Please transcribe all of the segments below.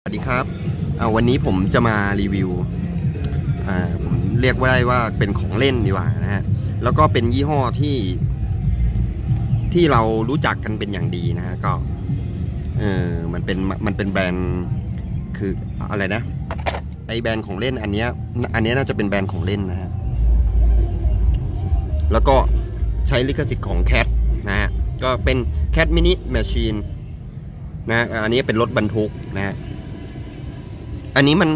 สวัสดีครับวันนี้ผมจะมารีวิวผมเรียกว่าได้ว่าเป็นของเล่นดีกว่านะฮะแล้วก็เป็นยี่ห้อที่เรารู้จักกันเป็นอย่างดีนะฮะก็มันเป็นแบรนด์คืออะไรนะไอแบรนด์ของเล่นอันเนี้ยน่าจะเป็นแบรนด์ของเล่นนะฮะแล้วก็ใช้ลิขสิทธิ์ของแคทนะฮะก็เป็นแคทมินิแมชชีนนะอันนี้เป็นรถบรรทุกนะฮะอันนี้มัน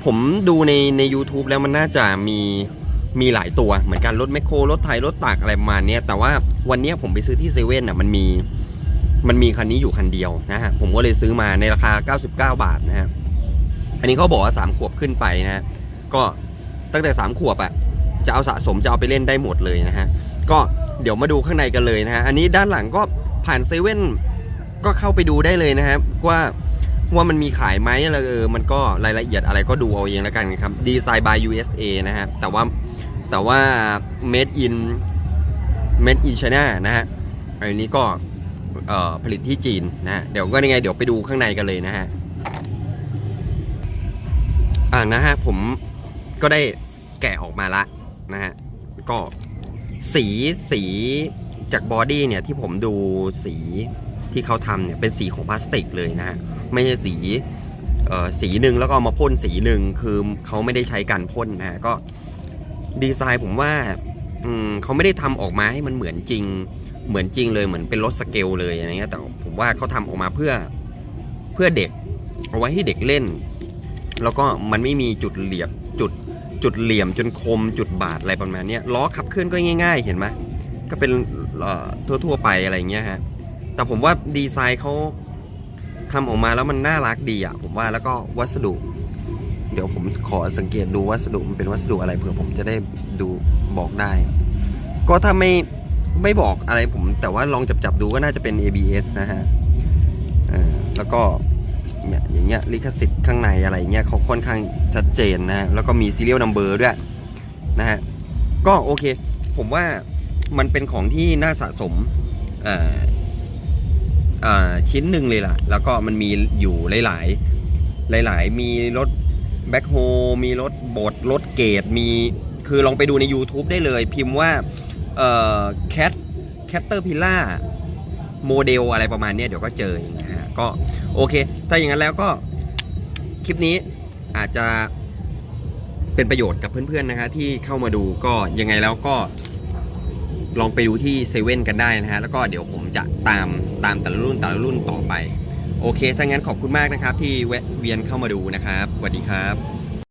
ผมดูใน YouTube แล้วมันน่าจะมีหลายตัวเหมือนกันรถแมคโครรถไถรถตักอะไรประมาณนี้แต่ว่าวันนี้ผมไปซื้อที่เซเว่นอ่ะมันมีคันนี้อยู่คันเดียวนะฮะผมก็เลยซื้อมาในราคา99 บาทนะฮะอันนี้เขาบอกว่า3 ขวบขึ้นไปนะฮะก็ตั้งแต่3 ขวบอ่ะจะเอาสะสมจะเอาไปเล่นได้หมดเลยนะฮะก็เดี๋ยวมาดูข้างในกันเลยนะฮะอันนี้ด้านหลังก็ผ่านเซเว่นก็เข้าไปดูได้เลยนะครับว่ามันมีขายไหมอะไรมันก็รายละเอียดอะไรก็ดูเอาเองแล้วกันครับดีไซน์ by USA นะฮะแต่ว่า made in China นะฮะอันนี้ก็ผลิตที่จีนนะฮะเดี๋ยวก็ยังไงเดี๋ยวไปดูข้างในกันเลยนะฮะนะฮะผมก็ได้แกะออกมาละนะฮะก็สีจากบอดี้เนี่ยที่ผมดูสีที่เขาทำเนี่ยเป็นสีของพลาสติกเลยนะฮะไม่ใช่สีหนึ่งแล้วก็เอามาพ่นสีหนึ่งคือเขาไม่ได้ใช้การพ่นนะฮะก็ดีไซน์ผมว่าเขาไม่ได้ทำออกมาให้มันเหมือนจริงเลยเหมือนเป็นรถสเกลเลยอะไรเงี้ยแต่ผมว่าเขาทำออกมาเพื่อเด็กเอาไว้ให้เด็กเล่นแล้วก็มันไม่มีจุดเหลี่ยมจนคมจุดบาดอะไรประมาณนี้ล้อขับเคลื่อนก็ง่ายๆเห็นไหมก็เป็นทั่วไปอะไรเงี้ยฮะแต่ผมว่าดีไซน์เขาทำออกมาแล้วมันน่ารักดีอ่ะผมว่าแล้วก็วัสดุเดี๋ยวผมขอสังเกตดูวัสดุมันเป็นวัสดุอะไรเผื่อผมจะได้ดูบอกได้ก็ถ้าไม่บอกอะไรผมแต่ว่าลองจับดูก็น่าจะเป็น ABS นะฮะแล้วก็เนี่ยอย่างเงี้ยลิขสิทธิ์ข้างในอะไรเงี้ยเขาค่อนข้างชัดเจนนะฮะแล้วก็มี serial number ด้วยนะฮะก็โอเคผมว่ามันเป็นของที่น่าสะสมชิ้นหนึ่งเลยล่ะแล้วก็มันมีอยู่หลายมีรถแบ็คโฮมีรถบดรถเกตมีคือลองไปดูใน YouTube ได้เลยพิมพ์ว่าแคทเตอร์พิลล่าโมเดลอะไรประมาณนี้เดี๋ยวก็เจอนะฮะก็โอเคถ้าอย่างนั้นแล้วก็คลิปนี้อาจจะเป็นประโยชน์กับเพื่อนๆนะฮะที่เข้ามาดูก็ยังไงแล้วก็ลองไปดูที่เซเว่นกันได้นะฮะแล้วก็เดี๋ยวผมจะตามแต่ละรุ่นต่อไปโอเคถ้างั้นขอบคุณมากนะครับที่แวะเวียนเข้ามาดูนะครับสวัสดีครับ